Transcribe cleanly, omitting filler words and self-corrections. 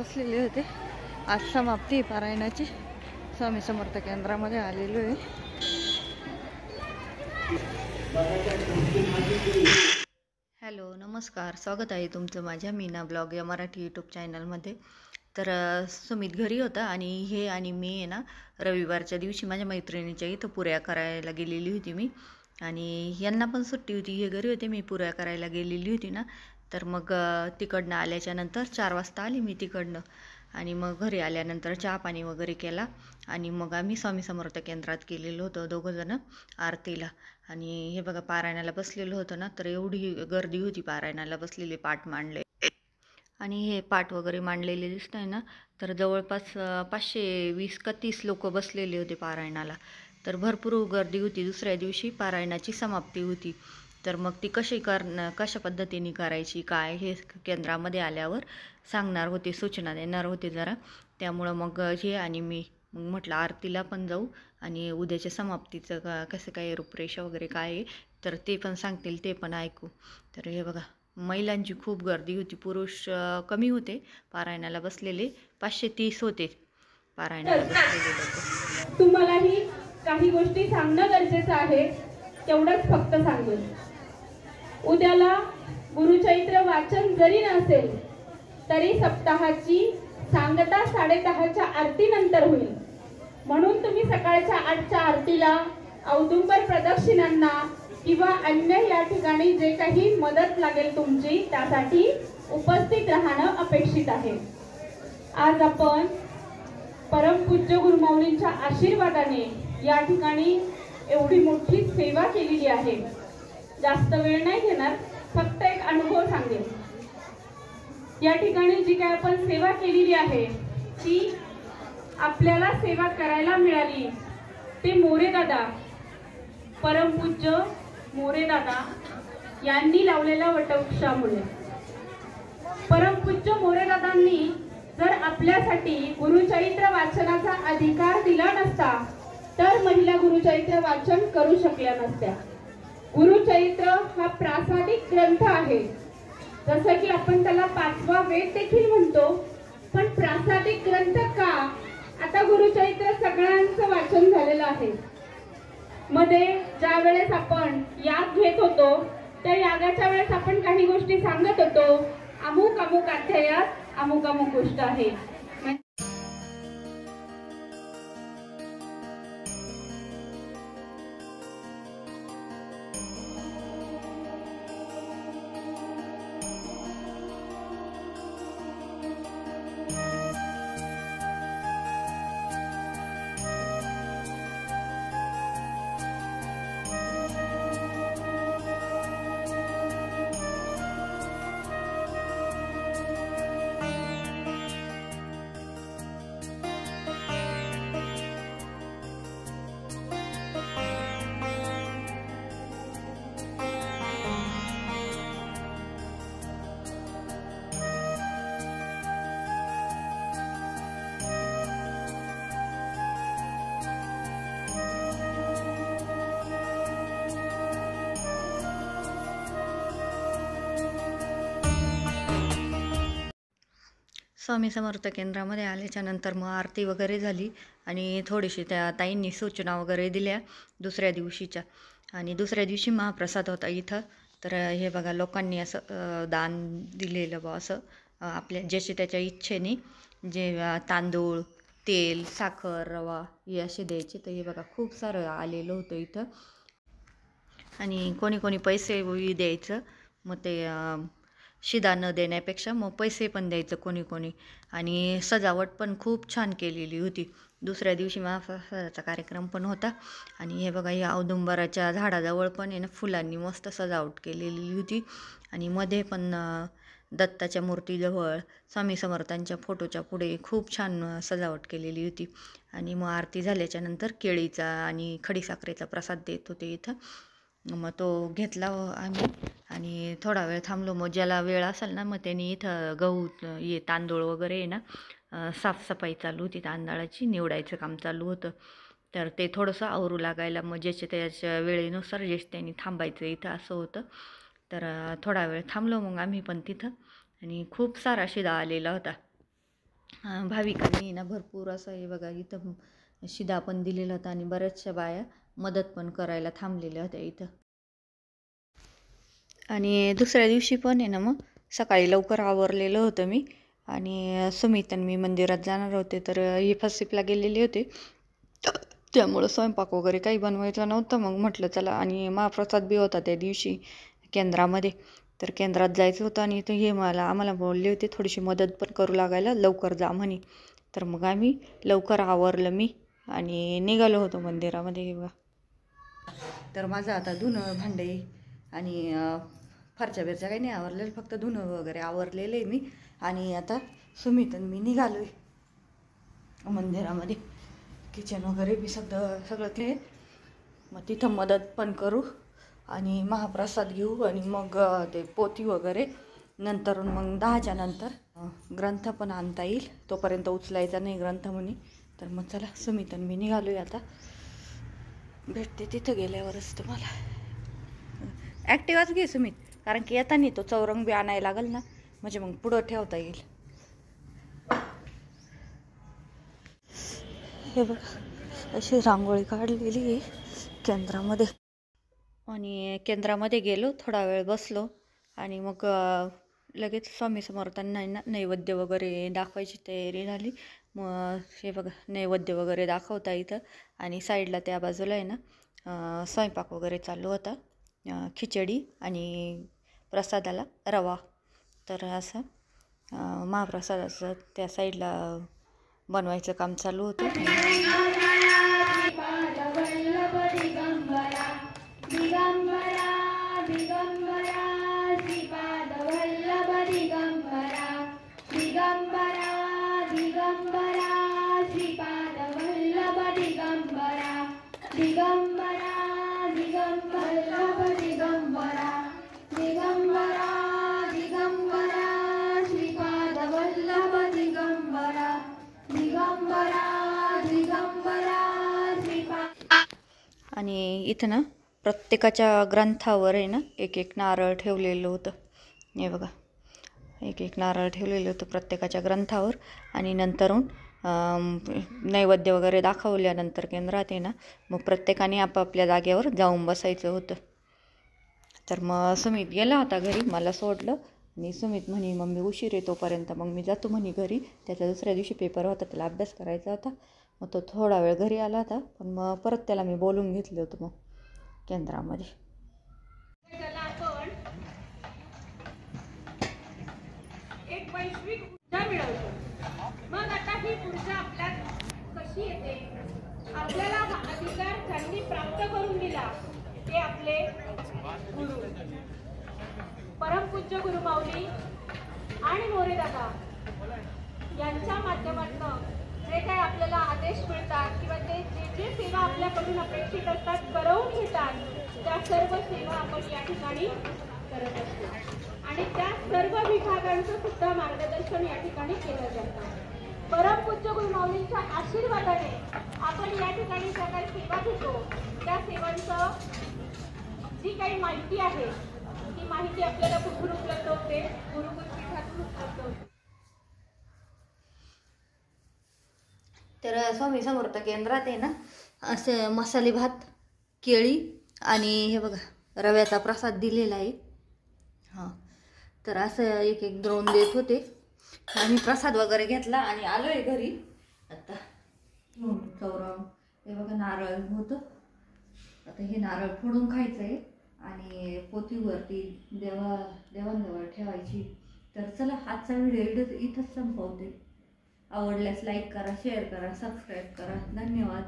बसलेले होते। आज समाप्ती पारायणाची स्वामी समर्थ केंद्रामध्ये आलेलो आहे। हॅलो नमस्कार, स्वागत आहे तुमचं माझ्या मीना ब्लॉग या मराठी यूट्यूब चॅनलमध्ये। तर सुमित घरी होता आणि मी आहे ना रविवारच्या दिवशी माझ्या मैत्रिणीच्या इथं पुऱ्या करायला गेलेली होती मी, आणि यांना पण सुट्टी होती, हे घरी होते, मी पुऱ्या करायला गेलेली होती ना। तर मग तिकडनं आल्याच्या नंतर 4 वाजता आली मी तिकडनं, आणि मग घरी आल्यानंतर चहा पाणी वगैरे केला, आणि मग आम्ही स्वामी समर्थ केंद्रात गेलेलो होतो दोघंजणं आरतीला। आणि हे बघा पारायणाला बसलेलो होतो ना, तर एवढी गर्दी होती पारायणाला बसलेली, पाठ मांडले आणि हे पाठ वगैरे मांडलेले दिसत आहे ना, तर जवळपास 520 का 30 लोक बसलेले होते पारायणाला। तर भरपूर गर्दी होती। दुसऱ्या दिवशी पारायणाची समाप्ती होती, तर मग ती कशा पद्धतीने करायची काय हे केंद्रामध्ये आल्यावर सांगणार होते, सूचना देणार होते जरा, त्यामुळं मग हे आणि मी मग म्हटलं आरतीला पण जाऊ आणि उद्याच्या समाप्तीचं कसं काय रूपरेषा वगैरे काय आहे तर ते पण सांगतील, ते पण ऐकू। तर हे बघा महिलांची खूप गर्दी होती, पुरुष कमी होते पारायणाला बसलेले, 530 होते पारायणाला बसलेले लोक। तुम्हालाही काही गोष्टी सांगणं गरजेचं आहे, तेवढंच फक्त सांगेल। उद्याला गुरुचैत्र वाचन जरी नसेल तरी सप्ताहाची सांगता 10:30च्या आरतीनंतर होईल, म्हणून तुम्ही सकाळच्या 8च्या आरतीला औदुंबर प्रदक्षिणांना किंवा अन्य या ठिकाणी जे काही मदत लागेल तुमची त्यासाठी उपस्थित राहणं अपेक्षित आहे। आज आपण परमपूज्य गुरुमाऊलींच्या आशीर्वादाने या ठिकाणी एवढी मोठी सेवा केलेली आहे। जास्त वेळ नाही घेणार, फक्त एक अनुभव सांगेल। या ठिकाणी जी काय आपण सेवा केलेली आहे ती आपल्याला सेवा करायला मिळाली ते मोरेदादा, परमपूज्य मोरेदादा यांनी लावलेल्या वटवृक्षामुळे। परमपूज्य मोरेदादांनी जर आपल्यासाठी गुरुचरित्र वाचनाचा अधिकार दिला नसता तर महिला गुरुचरित्र वाचन करू शकल्या नसत्या। गुरुचरित्र हा प्रासादिक ग्रंथ आहे, जसं की आपण त्याला 5वा वेद देखील म्हणतो, पण प्रासादिक ग्रंथ का? आता गुरुचरित्र सगळ्यांचं वाचन झालेलं आहे। मध्ये ज्या वेळेस आपण याग घेत होतो त्या यागाच्या वेळेस आपण काही गोष्टी सांगत होतो, अमुक अमुक अध्यायात अमुक अमुक गोष्ट आहे। स्वामी समर्थ केंद्रामध्ये आल्याच्या नंतर मग आरती वगैरे झाली, आणि थोडीशी त्या ताईंनी सूचना वगैरे दिल्या दुसऱ्या दिवशीच्या, आणि दुसऱ्या दिवशी महाप्रसाद होता इथं। तर हे बघा लोकांनी असं दान दिलेलं बा, असं आपल्या ज्याच्या त्याच्या इच्छेने जे तांदूळ, तेल, साखर, रवा हे असे द्यायचे। तर हे बघा खूप सारं आलेलं होतं इथं, आणि कोणी कोणी पैसे द्यायचं, मग ते शिदा न देण्यापेक्षा मग पैसे पण द्यायचं कोणी कोणी, आणि सजावट पण खूप छान केलेली होती। दुसऱ्या दिवशी महाप्रसादाचा कार्यक्रम पण होता, आणि हे बघा या औदुंबराच्या झाडाजवळ पण आहे ना फुलांनी मस्त सजावट केलेली होती, आणि मध्ये पण दत्ताच्या मूर्तीजवळ स्वामी समर्थांच्या फोटोच्या पुढे खूप छान सजावट केलेली होती। आणि मग आरती झाल्याच्या नंतर केळीचा आणि खडीसाखरेचा प्रसाद देत होते इथं, मग तो घेतला आम्ही, आणि थोडा वेळ थांबलो। मग ज्याला वेळ असेल ना मग त्यांनी इथं गहू तांदूळ वगैरे आहे ना साफसफाई चालू होती, तांदळाची निवडायचं काम चालू होतं। तर ते थोडंसं आवरू लागायला मग ज्याच्या त्याच्या वेळेनुसार ज्याच्या त्यांनी थांबायचं इथं असं होतं। तर थोडा वेळ थांबलो मग आम्ही पण तिथं, आणि खूप सारा शिदा आलेला होता। भाविकांनी ना भरपूर असं हे बघा इथं शिदा पण दिलेला होता आणि बऱ्याचशा बाया मदत पण करायला थांबलेल्या होत्या इथं. आणि दुसऱ्या दिवशी पण आहे ना मग सकाळी लवकर आवरलेलं होतं मी आणि सुमित आणि मी मंदिरात जाणार होते, तर ही फसिपला गेलेले होते, त्यामुळं स्वयंपाक वगैरे काही बनवायचं नव्हतं. मग म्हटलं चला, आणि महाप्रसाद बी होता त्या दिवशी केंद्रामध्ये, तर केंद्रात जायचं होतं आणि हे आम्हाला बोलले होते थोडीशी मदत पण करू लागायला, लवकर जा म्हणे. तर मग आम्ही लवकर आवरलं मी आणि निघालो होतो मंदिरामध्ये. बघा, तर माझं आता धुणं भांडे आणि फरच्या बिरच्या काही नाही आवरलेलं, फक्त धुणं वगैरे आवरलेलं आहे मी. आणि आता सुमित आणि मी निघालो आहे मंदिरामध्ये. किचन वगैरे बी सगळं ते, मग तिथं मदत पण करू आणि महाप्रसाद घेऊ आणि मग ते पोथी वगैरे नंतर मग 10च्या नंतर ग्रंथ पण आणता येईल, तोपर्यंत उचलायचा नाही ग्रंथ म्हणे. तर मग चला, सुमित आणि मी निघालो आहे आता. भेटते तिथं गेल्यावरच तुम्हाला. ॲक्टिवाच घे सुमित, कारण की येताना तो चौरंग बी आणायला लागेल ना, म्हणजे मग पुढं ठेवता येईल. हे बघा, अशी रांगोळी काढलेली आहे केंद्रामध्ये. आणि केंद्रामध्ये गेलो, थोडा वेळ बसलो आणि मग लगेच स्वामी समर्थांना नैवेद्य वगैरे दाखवायची तयारी झाली. मग हे बघा, नैवेद्य वगैरे दाखवता इथं आणि साईडला त्या बाजूला आहे ना स्वयंपाक वगैरे चालू होता, खिचडी आणि प्रसादाला रवा. तर असं महाप्रसादाचं त्या साईडला बनवायचं काम चालू होतं. आणि इथं ना प्रत्येकाच्या ग्रंथावर आहे ना एक एक नारळ ठेवलेलं होतं. हे बघा, एक एक नारळ ठेवलेलं होतं प्रत्येकाच्या ग्रंथावर. आणि नंतरून नैवेद्य वगैरे दाखवल्यानंतर केंद्रात आहे ना मग प्रत्येकाने आपापल्या जागेवर जाऊन बसायचं होतं. तर मग सुमित गेला होता घरी, मला सोडलं. आणि सुमित म्हणे मम्मी उशीर येतोपर्यंत मग मी जातो म्हणे घरी. त्याच्या दुसऱ्या दिवशी पेपर होता, त्याला अभ्यास करायचा होता. मग तो थोडा वेळ घरी आला होता, पण मग परत त्याला मी बोलून घेतलं होतं मग केंद्रामध्ये. एक वैश्विक ऊर्जा मिळवतो. मग आता ही ऊर्जा आपल्यात कशी येते? आपल्याला हा अधिकार ज्यांनी प्राप्त करून दिला ते आपले गुरु, परमपूज्य गुरु माऊली आणि मोरे दादा यांच्या माध्यमातून जे काही आपल्याला आदेश मिळतात किंवा ते जे सेवा आपल्याकडून अपेक्षित असतात, करवून घेतात, त्या सर्व सेवा आपण या ठिकाणी करत असतो. आणि त्या सर्व विभागांचं सुद्धा मार्गदर्शन या ठिकाणी केलं जातं. परमपूज्य गुरु माऊलींच्या आशीर्वादाने आपण या ठिकाणी ज्या काही सेवा घेतो, त्या सेवांचं जी काही माहिती आहे ती माहिती आपल्याला कुठून उपलब्ध होते? गुरुकुल पीठातून उपलब्ध होते. तर स्वामी समर्थ केंद्रात आहे ना असं मसाले भात, केळी आणि हे बघा रव्याचा प्रसाद दिलेला आहे. हां, तर असं एक एक द्रोण देत होते. आम्ही प्रसाद वगैरे घेतला आणि आलो आहे घरी आता. चौरंग, हे बघा नारळ होतं, आता हे नारळ फोडून खायचं आहे आणि पोथीवरती देवांजवळ ठेवायची. तर चला, आजचा व्हिडिओ इथंच संपवते. आवडल्यास लाईक करा, शेअर करा, सबस्क्राईब करा. धन्यवाद.